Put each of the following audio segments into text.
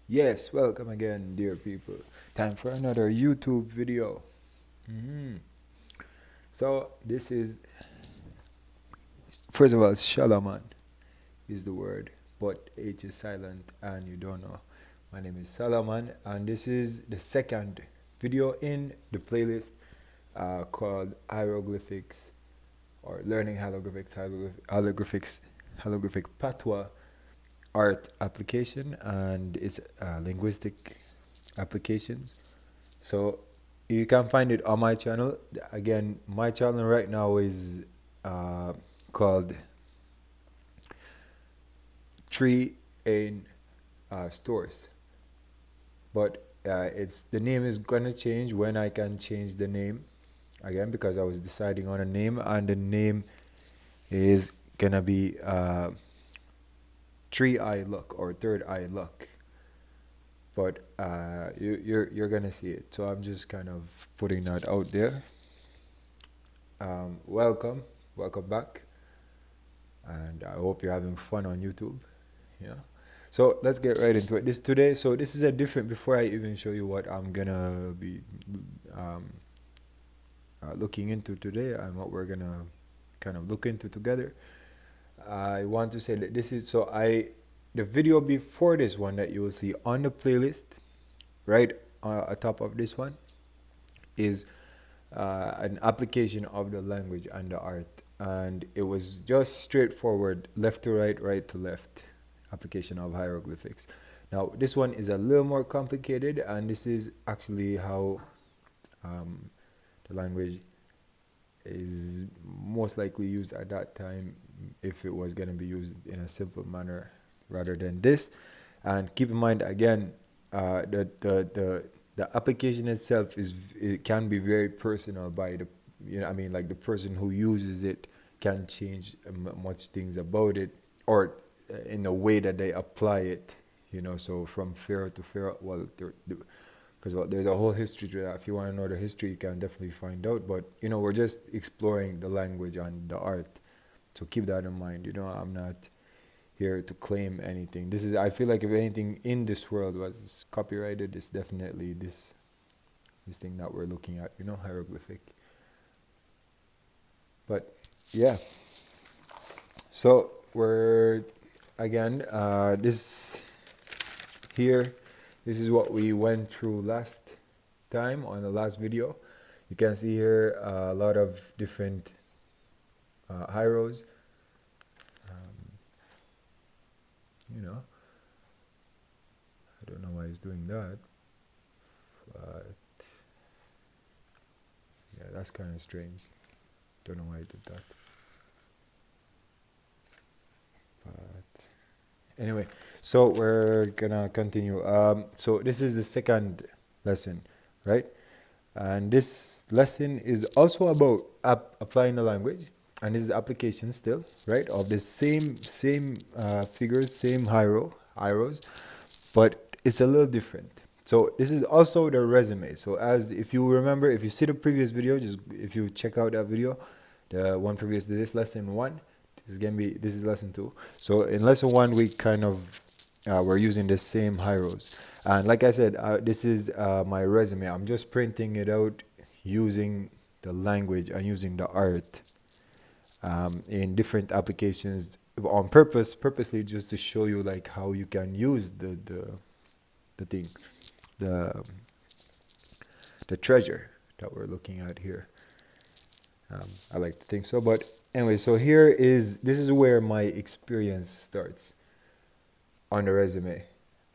Yes, welcome again, dear people. Time for another YouTube video. Mhm. So, this is, first of all, Shalaman is the word, but H is silent and you don't know. My name is Salaman, and this is the second video in the playlist called Hieroglyphics or Learning Hieroglyphic Patois Art Application, and it's linguistic applications. So you can find it on my channel. Again, my channel right now is called Tree in Stores, but it's the name is gonna change when I can change the name again, because I was deciding on a name, and the name is gonna be Tree Eye Luck or Third Eye Luck. But you're gonna see it. So I'm just kind of putting that out there. Welcome, welcome back, and I hope you're having fun on YouTube. Yeah. So let's get right into it. This today. So this is a different. Before I even show you what I'm gonna be um, looking into today and what we're gonna kind of look into together, I want to say that this is the video before this one that you will see on the playlist, right atop of this one, is an application of the language and the art, and it was just straightforward, left to right, right to left application of hieroglyphics. Now this one is a little more complicated, and this is actually how um, the language is most likely used at that time, if it was going to be used in a simple manner rather than this. And keep in mind again, the application itself it can be very personal by the, I mean, like the person who uses it can change much things about it, or in the way that they apply it, so from pharaoh to pharaoh. Well, because there's a whole history to that. If you want to know the history, you can definitely find out. But we're just exploring the language and the art, so keep that in mind. I'm not here to claim anything. I feel like if anything in this world was copyrighted, it's definitely this thing that we're looking at, hieroglyphic. But yeah, so we're again this here. This is what we went through last time on the last video. You can see here a lot of different hyros. You know, I don't know why he's doing that, but yeah, that's kind of strange. Don't know why he did that. But anyway, so we're gonna continue. So this is the second lesson, right? And this lesson is also about applying the language, and this is application still, right? Of the same figures, same hyros, but it's a little different. So this is also the resume. So as if you remember, if you see the previous video, just if you check out that video, the one previous to this, lesson one, this is lesson two. So in lesson one, we kind of we're using the same hyros, and like I said, this is my resume. I'm just printing it out using the language and using the art in different applications on purposely, just to show you like how you can use the thing, the the treasure that we're looking at here. I like to think so. But anyway, so this is where my experience starts on the resume,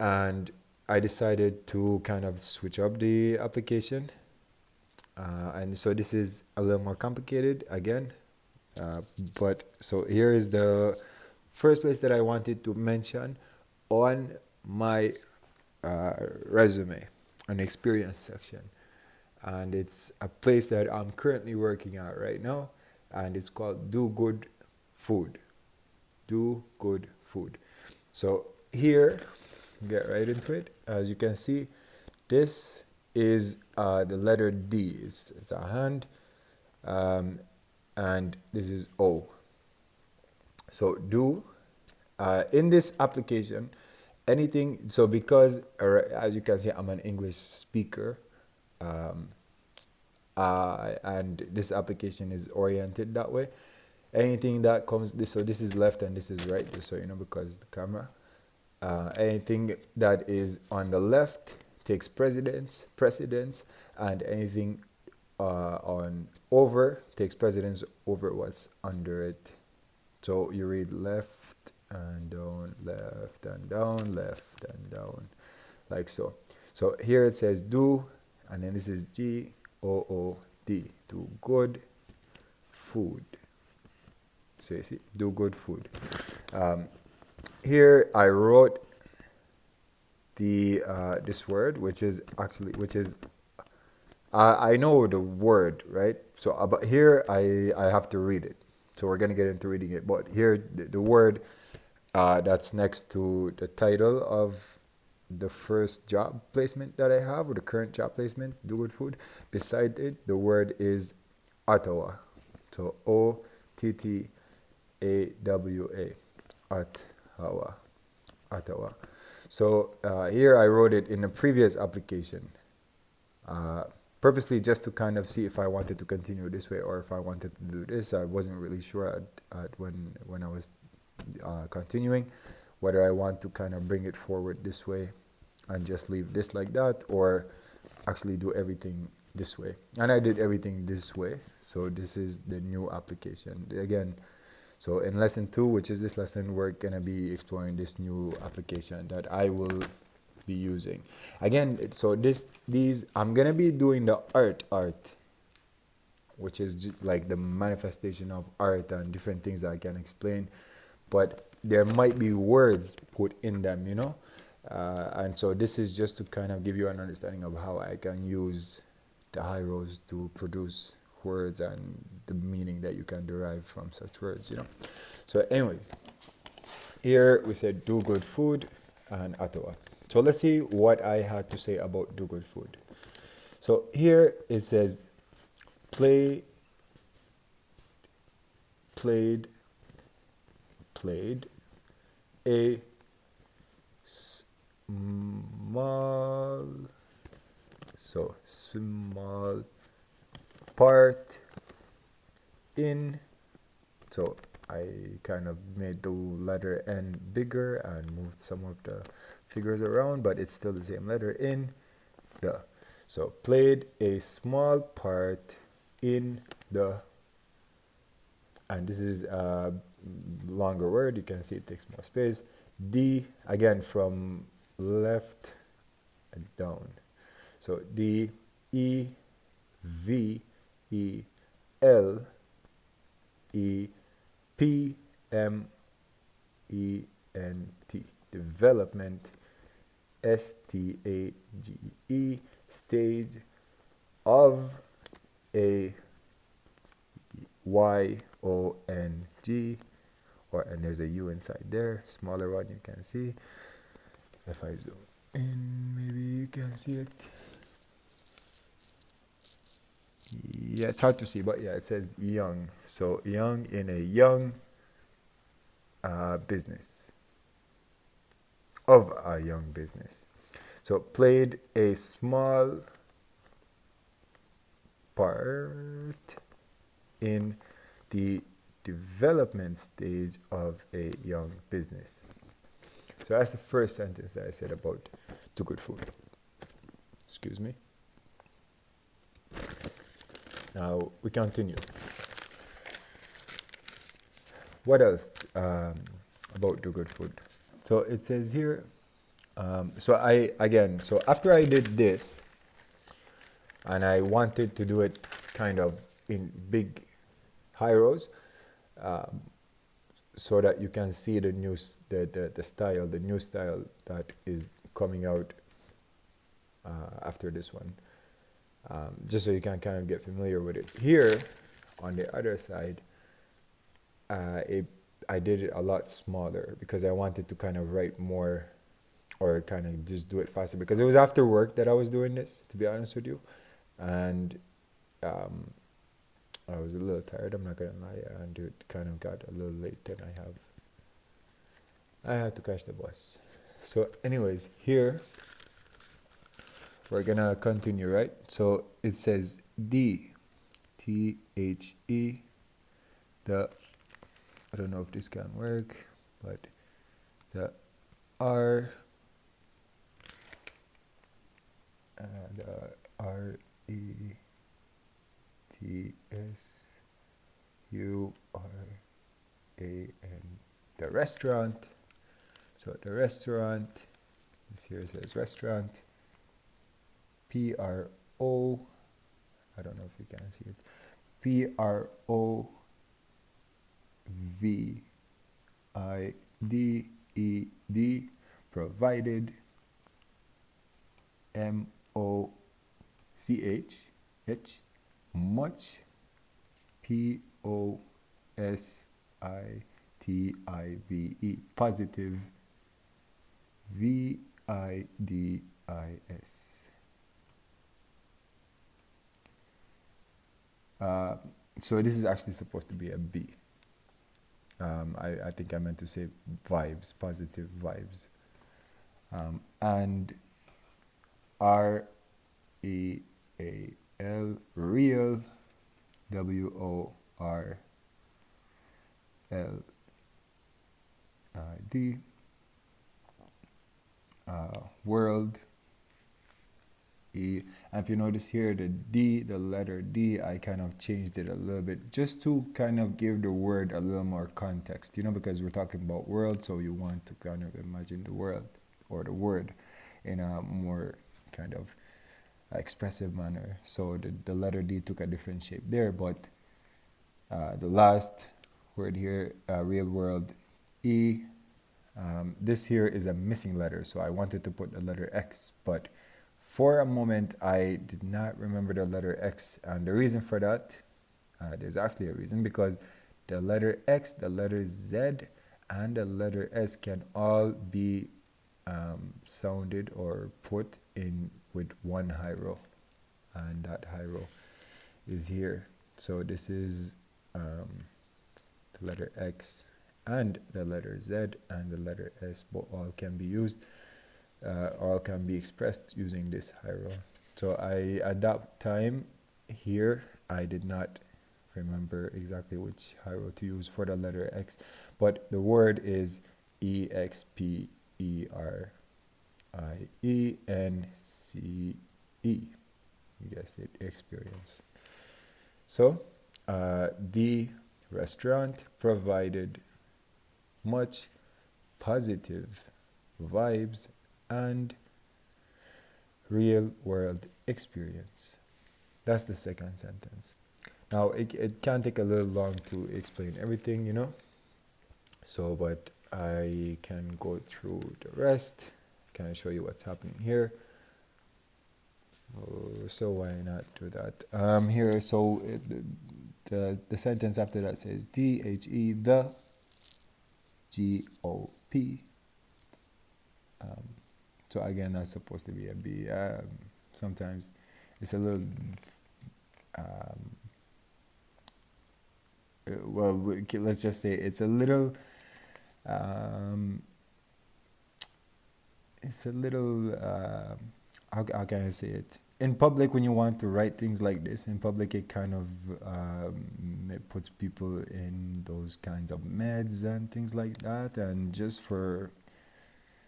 and I decided to kind of switch up the application, and so this is a little more complicated again. But so here is the first place that I wanted to mention on my resume, an experience section, and it's a place that I'm currently working at right now, and it's called Do Good Food. Do Good Food. So here, get right into it. As you can see, this is the letter D. It's a hand, and this is O. So do in this application, anything. So because as you can see, I'm an English speaker, um, and this application is oriented that way. Anything that comes this, so this is left and this is right, just so you know, because the camera. Anything that is on the left takes precedence, and anything on over takes precedence over what's under it. So you read left and down, left and down, left and down, like so. So here it says do, and then this is G-O-O-D, do good food. So you see, do good food. Here I wrote the this word, which is I know the word, right? So but here I have to read it. So we're gonna get into reading it. But here the word that's next to the title of the first job placement that I have, or the current job placement, do good food. Beside it, the word is Ottawa. So Ottawa. Ottawa. Ottawa. So here I wrote it in a previous application, purposely just to kind of see if I wanted to continue this way or if I wanted to do this. I wasn't really sure when I was continuing whether I want to kind of bring it forward this way and just leave this like that, or actually do everything this way. And I did everything this way. So this is the new application. Again, so in lesson 2, which is this lesson, we're going to be exploring this new application that I will be using. Again, so these I'm going to be doing the art, which is like the manifestation of art and different things that I can explain. But there might be words put in them, you know. And so this is just to kind of give you an understanding of how I can use the Hyros to produce words and the meaning that you can derive from such words, you know. So anyways, here we said do good food and Ottawa. So let's see what I had to say about do good food. So here it says played a small part in, so I kind of made the letter N bigger and moved some of the figures around, but it's still the same letter in the. So played a small part in the, and this is a longer word, you can see it takes more space. D, again from left down. So D, E, V, E, L, E, P, M, E, N, T. Development, STAGE, stage of a YONG, and there's a U inside there, smaller one you can see. If I zoom in, maybe you can see it. Yeah, it's hard to see, but yeah, it says young. So young, in a young business, of a young business. So played a small part in the development stage of a young business. So that's the first sentence that I said about do good food. Excuse me. Now we continue. What else about do good food? So it says here, so after I did this, and I wanted to do it kind of in big high rows, so that you can see the new style, the new style that is coming out after this one, just so you can kind of get familiar with it. Here on the other side, I did it a lot smaller because I wanted to kind of write more, or kind of just do it faster, because it was after work that I was doing this, to be honest with you, and I was a little tired, I'm not gonna lie, and it kind of got a little late, and I had to catch the bus. So anyways, here we're gonna continue, right? So it says D, T-H-E, the, I don't know if this can work, but the R, the R-E-T-S-U-R-A-N, the restaurant. So the restaurant, this here says restaurant, P-R-O, I don't know if you can see it, P-R-O-V-I-D-E-D, provided, M-O-C-H, much, P-O-S-I-T-I-V-E, positive, V-I-D-I-S. So this is actually supposed to be a B. I think I meant to say vibes, positive vibes. And R-E-A-L, real, W-O-R-L-D, world, E. And if you notice here, the D, the letter D, I kind of changed it a little bit just to kind of give the word a little more context, you know, because we're talking about world, so you want to kind of imagine the world or the word in a more kind of expressive manner. So the letter D took a different shape there, but the last word here, real world, E, this here is a missing letter, so I wanted to put the letter X, but for a moment I did not remember the letter X, and the reason for that, there's actually a reason, because the letter X, the letter Z, and the letter S can all be sounded or put in with one hiro, and that hiro is here. So this is the letter X and the letter Z and the letter S, but all can be used, all can be expressed using this hiro. So at that time here, I did not remember exactly which hiro to use for the letter X, but the word is EXPERIENCE. You guessed it, experience. So the restaurant provided much positive vibes and real world experience. That's the second sentence. Now it can take a little long to explain everything, you know, so but I can go through the rest. Can I show you what's happening here? So why not do that here? So the sentence after that says DHE, the GOP. So again, that's supposed to be a B. Sometimes it's a little well, let's just say it's a little how can I say it? In public, when you want to write things like this, in public, it kind of it puts people in those kinds of meds and things like that. And just for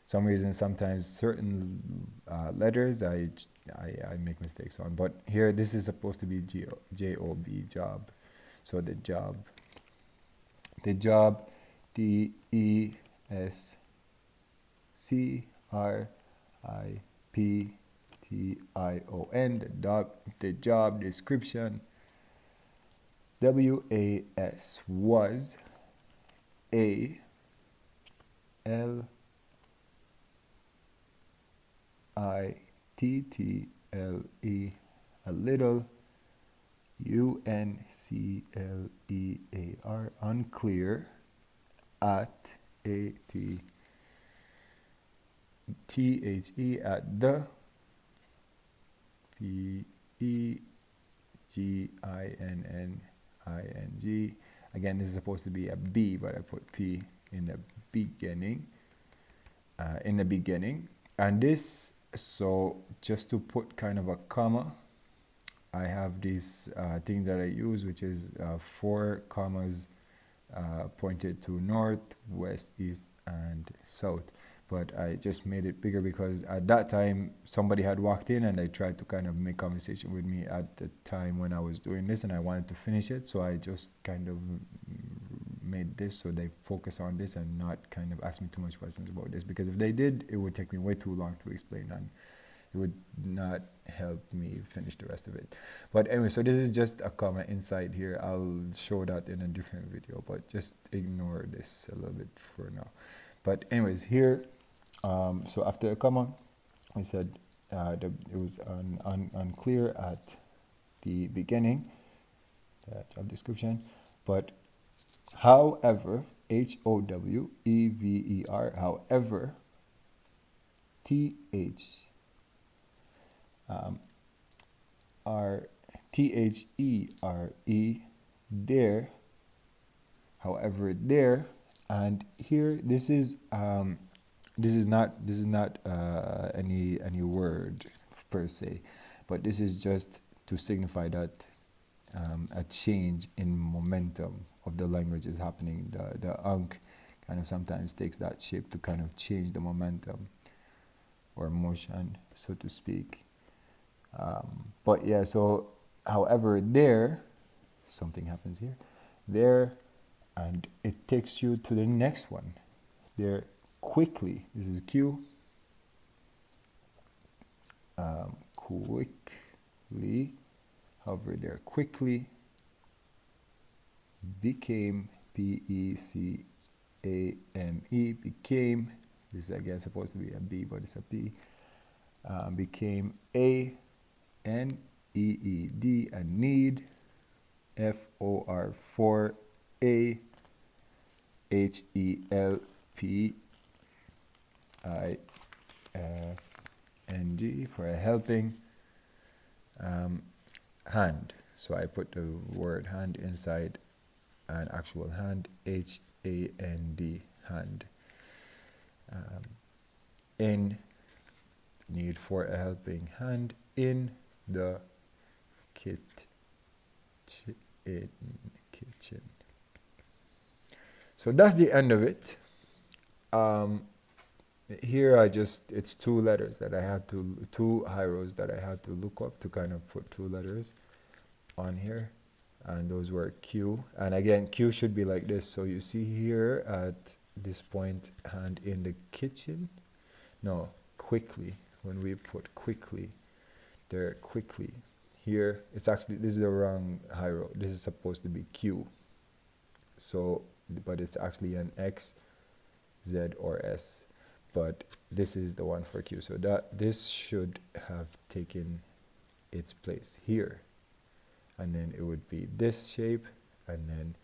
some reason, sometimes certain letters I make mistakes on. But here, this is supposed to be J-O-B, job. So the job, D-E-S-C-R-I-P-T-I-O-N, the job description, W-A-S, was, A-L-I-T-T-L-E, a little, U-N-C-L-E-A-R, unclear, at, A-T-T-H-E, at the, P-E-G-I-N-N-I-N-G. Again, this is supposed to be a B, but I put P in the beginning. in the beginning. And this, so just to put kind of a comma, I have this thing that I use, which is 4 commas pointed to north, west, east, and south. But I just made it bigger because at that time somebody had walked in and they tried to kind of make conversation with me at the time when I was doing this, and I wanted to finish it, so I just kind of made this so they focus on this and not kind of ask me too much questions about this, because if they did, it would take me way too long to explain and it would not help me finish the rest of it. But anyway, so this is just a comma inside here. I'll show that in a different video, but just ignore this a little bit for now. But anyways, here, so after a comma, we said it was unclear at the beginning, the job description, but however, However, however, THERE, there, however, there, and here this is not any word per se, but this is just to signify that a change in momentum of the language is happening. The Ankh kind of sometimes takes that shape to kind of change the momentum or motion, so to speak. But yeah, so however, there, something happens here, there, and it takes you to the next one. There, quickly, this is Q, quickly, however, there, quickly became, P-E-C-A-M-E, became, this is again supposed to be a B, but it's a P, became a N-E-E-D, a need, F-O-R, for a H-E-L-P-I-N-G, for a helping hand. So I put the word hand inside an actual hand, H-A-N-D, hand. In, need for a helping hand, in the kitchen. So that's the end of it. Here it's 2 letters that I had to, 2 hieros that I had to look up to kind of put 2 letters on here, and those were Q, and again Q should be like this. So you see here at this point, hand in the kitchen, no, quickly, when we put quickly there, quickly, here it's actually, this is the wrong hiero, this is supposed to be Q, so but it's actually an X, Z, or S, but this is the one for Q, so that this should have taken its place here, and then it would be this shape, and then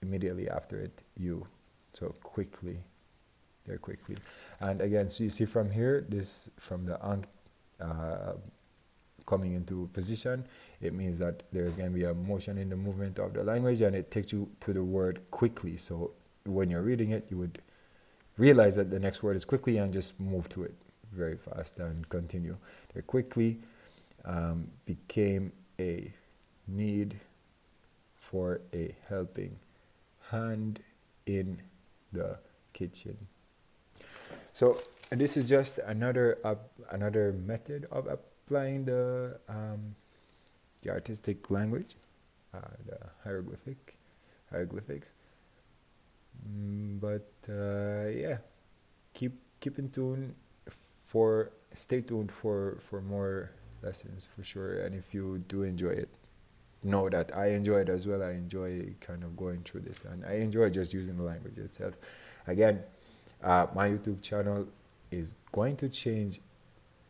immediately after it U, so quickly, there, quickly. And again, so you see from here, this, from the Ankh coming into position, it means that there's going to be a motion in the movement of the language, and it takes you to the word quickly. So when you're reading it, you would realize that the next word is quickly and just move to it very fast and continue. There, quickly became a need for a helping hand in the kitchen. So this is just another method of applying the artistic language, the hieroglyphics. Yeah, keep in tune stay tuned for more lessons for sure. And if you do enjoy it, know that I enjoy it as well. I enjoy kind of going through this, and I enjoy just using the language itself. Again, my YouTube channel is going to change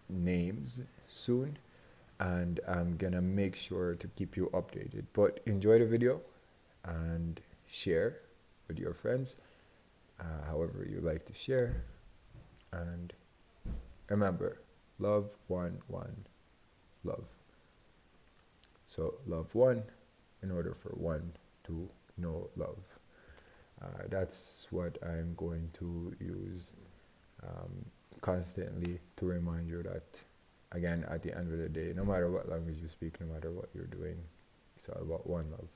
names soon, and I'm gonna make sure to keep you updated. But enjoy the video and share with your friends, however you like to share, and remember, love one, love. So love one in order for one to know love. That's what I'm going to use um, constantly to remind you that, again, at the end of the day, no matter what language you speak, no matter what you're doing, it's all about one love.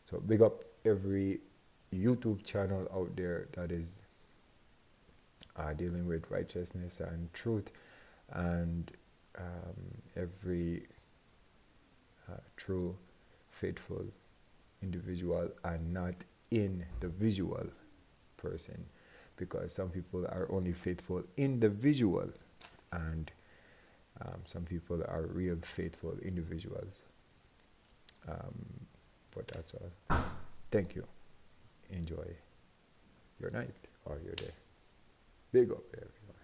So big up every YouTube channel out there that is dealing with righteousness and truth, and every true faithful individual and not in the visual person, because some people are only faithful in the visual, and some people are real faithful individuals. But that's all. Thank you. Enjoy your night or your day. Big up, everyone.